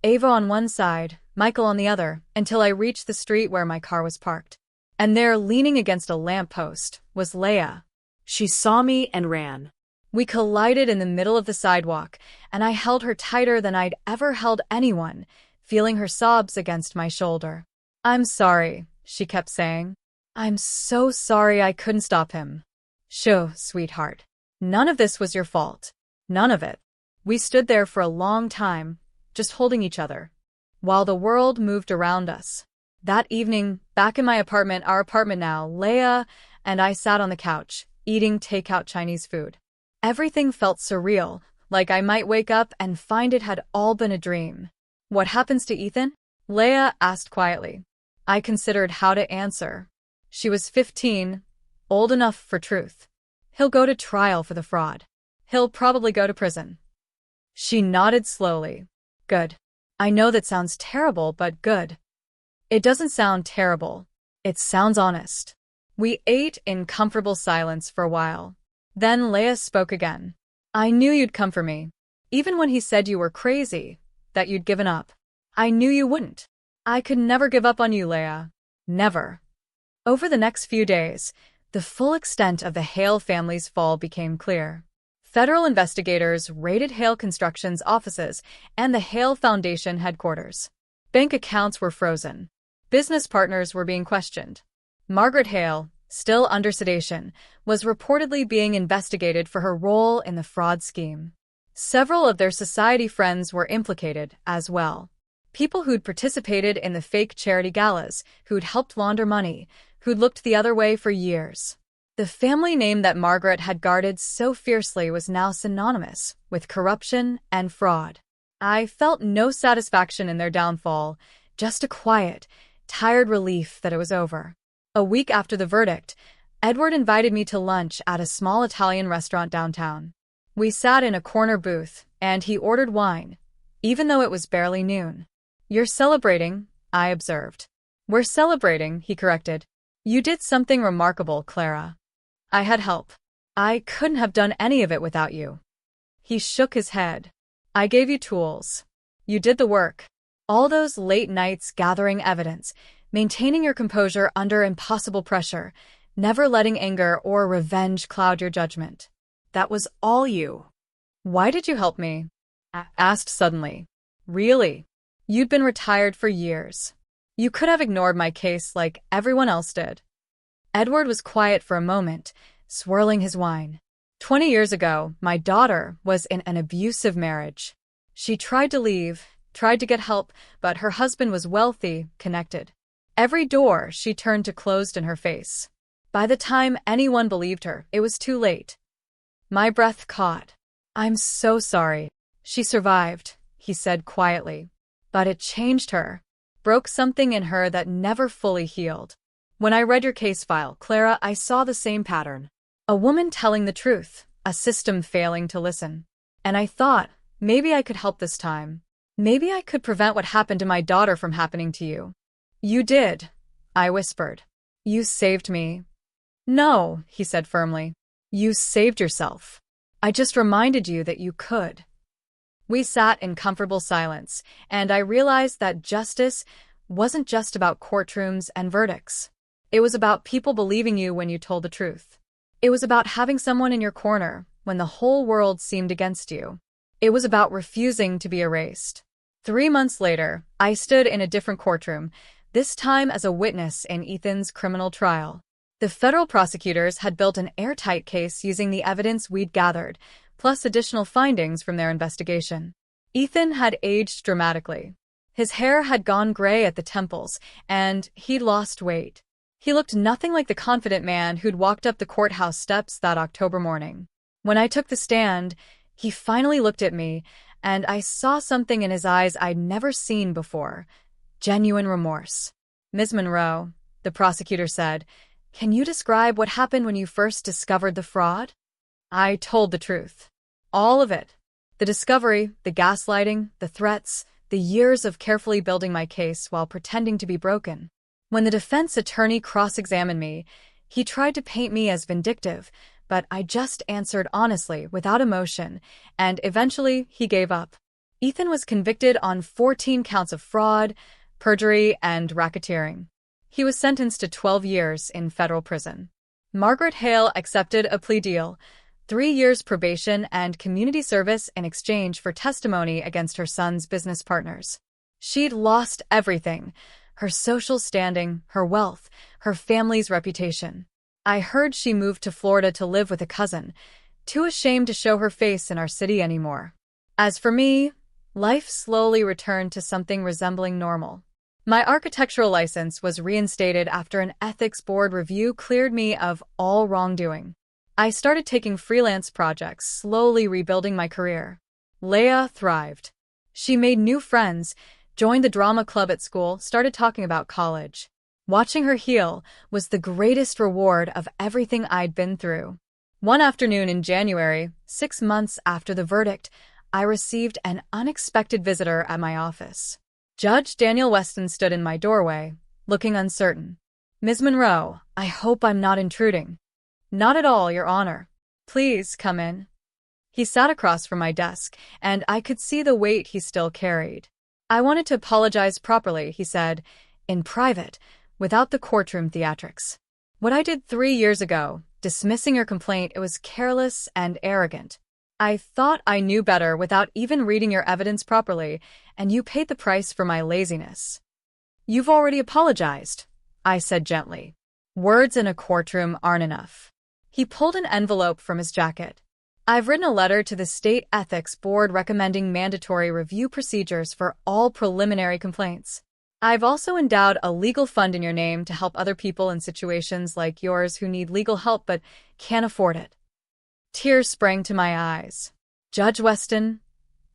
Ava on one side, Michael on the other, until I reached the street where my car was parked. And there, leaning against a lamppost, was Leah. She saw me and ran. We collided in the middle of the sidewalk, and I held her tighter than I'd ever held anyone, feeling her sobs against my shoulder. I'm sorry, she kept saying. I'm so sorry I couldn't stop him. Shoo, sweetheart. None of this was your fault. None of it. We stood there for a long time, just holding each other, while the world moved around us. That evening, back in my apartment, our apartment now, Leah and I sat on the couch, eating takeout Chinese food. Everything felt surreal, like I might wake up and find it had all been a dream. What happens to Ethan? Leah asked quietly. I considered how to answer. She was 15, old enough for truth. He'll go to trial for the fraud. He'll probably go to prison. She nodded slowly. Good. I know that sounds terrible, but good. It doesn't sound terrible. It sounds honest. We ate in comfortable silence for a while. Then Leah spoke again. I knew you'd come for me. Even when he said you were crazy, that you'd given up. I knew you wouldn't. I could never give up on you, Leah. Never. Over the next few days, the full extent of the Hale family's fall became clear. Federal investigators raided Hale Construction's offices and the Hale Foundation headquarters. Bank accounts were frozen. Business partners were being questioned. Margaret Hale, still under sedation, was reportedly being investigated for her role in the fraud scheme. Several of their society friends were implicated as well. People who'd participated in the fake charity galas, who'd helped launder money, who'd looked the other way for years. The family name that Margaret had guarded so fiercely was now synonymous with corruption and fraud. I felt no satisfaction in their downfall, just a quiet, tired relief that it was over. A week after the verdict, Edward invited me to lunch at a small Italian restaurant downtown. We sat in a corner booth, and he ordered wine, even though it was barely noon. You're celebrating, I observed. We're celebrating, he corrected. You did something remarkable, Clara. I had help. I couldn't have done any of it without you. He shook his head. I gave you tools. You did the work. All those late nights gathering evidence, maintaining your composure under impossible pressure, never letting anger or revenge cloud your judgment. That was all you. Why did you help me? Asked suddenly. Really? You'd been retired for years. You could have ignored my case like everyone else did. Edward was quiet for a moment, swirling his wine. 20 years ago, my daughter was in an abusive marriage. She tried to leave, tried to get help, but her husband was wealthy, connected. Every door she turned to closed in her face. By the time anyone believed her, it was too late. My breath caught. I'm so sorry. She survived, he said quietly. But it changed her, broke something in her that never fully healed. When I read your case file, Clara, I saw the same pattern. A woman telling the truth, a system failing to listen. And I thought, maybe I could help this time. Maybe I could prevent what happened to my daughter from happening to you. You did, I whispered. You saved me. No, he said firmly. You saved yourself. I just reminded you that you could. We sat in comfortable silence, and I realized that justice wasn't just about courtrooms and verdicts. It was about people believing you when you told the truth. It was about having someone in your corner when the whole world seemed against you. It was about refusing to be erased. 3 months later, I stood in a different courtroom, this time as a witness in Ethan's criminal trial. The federal prosecutors had built an airtight case using the evidence we'd gathered, plus additional findings from their investigation. Ethan had aged dramatically. His hair had gone gray at the temples, and he'd lost weight. He looked nothing like the confident man who'd walked up the courthouse steps that October morning. When I took the stand, he finally looked at me, and I saw something in his eyes I'd never seen before: genuine remorse. "Ms. Monroe," the prosecutor said, "can you describe what happened when you first discovered the fraud?" I told the truth. All of it. The discovery, the gaslighting, the threats, the years of carefully building my case while pretending to be broken. When the defense attorney cross-examined me, he tried to paint me as vindictive, but I just answered honestly, without emotion, and eventually he gave up. Ethan was convicted on 14 counts of fraud, perjury, and racketeering. He was sentenced to 12 years in federal prison. Margaret Hale accepted a plea deal, 3 years probation and community service in exchange for testimony against her son's business partners. She'd lost everything: her social standing, her wealth, her family's reputation. I heard she moved to Florida to live with a cousin, too ashamed to show her face in our city anymore. As for me, life slowly returned to something resembling normal. My architectural license was reinstated after an ethics board review cleared me of all wrongdoing. I started taking freelance projects, slowly rebuilding my career. Leah thrived. She made new friends, joined the drama club at school, started talking about college. Watching her heal was the greatest reward of everything I'd been through. One afternoon in January, 6 months after the verdict, I received an unexpected visitor at my office. Judge Daniel Weston stood in my doorway, looking uncertain. "Ms. Monroe, I hope I'm not intruding." "Not at all, Your Honor. Please come in." He sat across from my desk, and I could see the weight he still carried. "I wanted to apologize properly," he said, "in private, without the courtroom theatrics. What I did 3 years ago, dismissing your complaint, it was careless and arrogant. I thought I knew better without even reading your evidence properly, and you paid the price for my laziness." "You've already apologized," I said gently. "Words in a courtroom aren't enough." He pulled an envelope from his jacket. "I've written a letter to the State Ethics Board recommending mandatory review procedures for all preliminary complaints. I've also endowed a legal fund in your name to help other people in situations like yours who need legal help but can't afford it." Tears sprang to my eyes. "Judge Weston."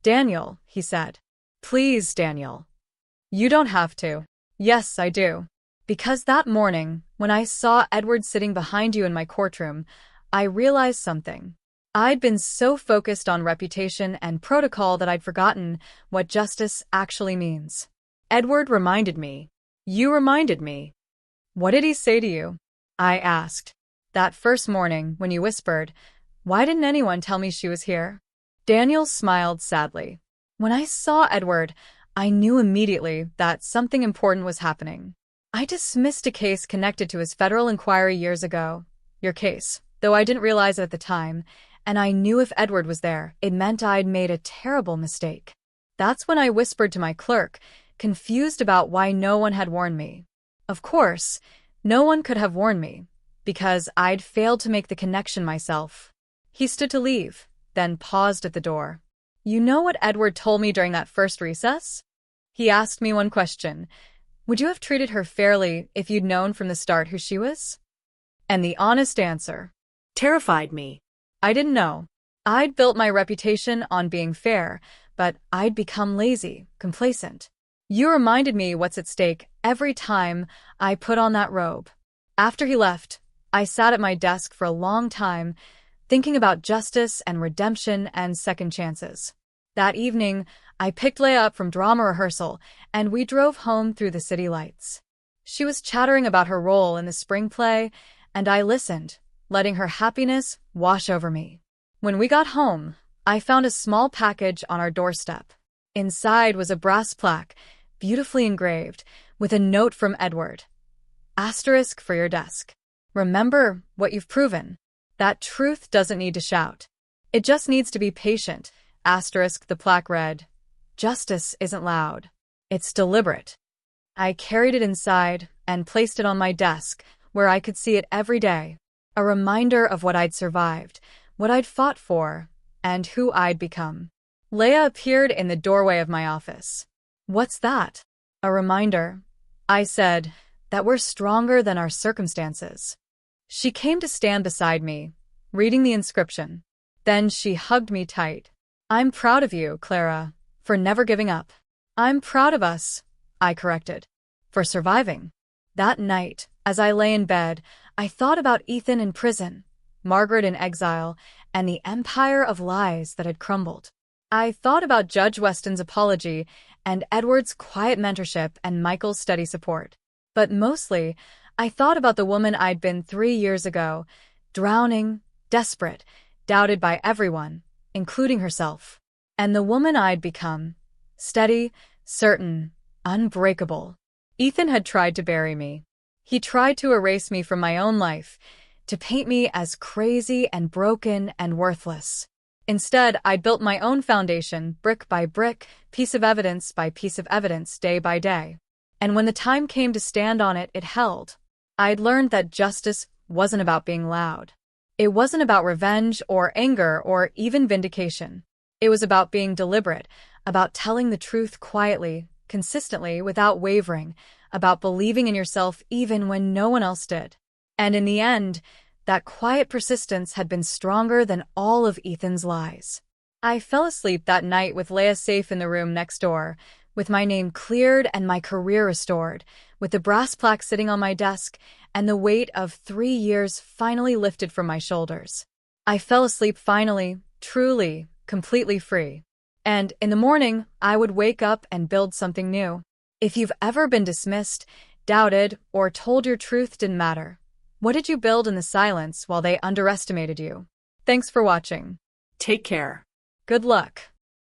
"Daniel," he said. "Please, Daniel." "You don't have to." "Yes, I do. Because that morning, when I saw Edward sitting behind you in my courtroom, I realized something. I'd been so focused on reputation and protocol that I'd forgotten what justice actually means. Edward reminded me. You reminded me." "What did he say to you?" I asked. "That first morning, when you whispered, 'Why didn't anyone tell me she was here?'" Daniel smiled sadly. "When I saw Edward, I knew immediately that something important was happening. I dismissed a case connected to his federal inquiry years ago. Your case, though I didn't realize it at the time, and I knew if Edward was there, it meant I'd made a terrible mistake. That's when I whispered to my clerk, confused about why no one had warned me. Of course, no one could have warned me, because I'd failed to make the connection myself." He stood to leave, then paused at the door. "You know what Edward told me during that first recess?" He asked me one question. "Would you have treated her fairly if you'd known from the start who she was?" And the honest answer Terrified me. I didn't know. I'd built my reputation on being fair, but I'd become lazy, complacent. You reminded me what's at stake every time I put on that robe. After he left, I sat at my desk for a long time, thinking about justice and redemption and second chances. That evening, I picked Leah up from drama rehearsal, and we drove home through the city lights. She was chattering about her role in the spring play, and I listened, letting her happiness wash over me. When we got home, I found a small package on our doorstep. Inside was a brass plaque, beautifully engraved, with a note from Edward. Asterisk for your desk. Remember what you've proven. That truth doesn't need to shout. It just needs to be patient. Asterisk, the plaque read. Justice isn't loud. It's deliberate. I carried it inside and placed it on my desk, where I could see it every day. A reminder of what I'd survived, what I'd fought for, and who I'd become. Leah appeared in the doorway of my office. What's that? A reminder, I said, that we're stronger than our circumstances. She came to stand beside me, reading the inscription. Then she hugged me tight. I'm proud of you, Clara, for never giving up. I'm proud of us, I corrected, for surviving. That night, as I lay in bed, I thought about Ethan in prison, Margaret in exile, and the empire of lies that had crumbled. I thought about Judge Weston's apology and Edward's quiet mentorship and Michael's steady support. But mostly, I thought about the woman I'd been 3 years ago, drowning, desperate, doubted by everyone, including herself. And the woman I'd become, steady, certain, unbreakable. Ethan had tried to bury me. He tried to erase me from my own life, to paint me as crazy and broken and worthless. Instead, I'd built my own foundation, brick by brick, piece of evidence by piece of evidence, day by day. And when the time came to stand on it, it held. I'd learned that justice wasn't about being loud. It wasn't about revenge or anger or even vindication. It was about being deliberate, about telling the truth quietly, consistently, without wavering, about believing in yourself even when no one else did. And in the end, that quiet persistence had been stronger than all of Ethan's lies. I fell asleep that night with Leah safe in the room next door, with my name cleared and my career restored, with the brass plaque sitting on my desk and the weight of 3 years finally lifted from my shoulders. I fell asleep finally, truly, completely free. And in the morning, I would wake up and build something new. If you've ever been dismissed, doubted, or told your truth didn't matter, what did you build in the silence while they underestimated you? Thanks for watching. Take care. Good luck.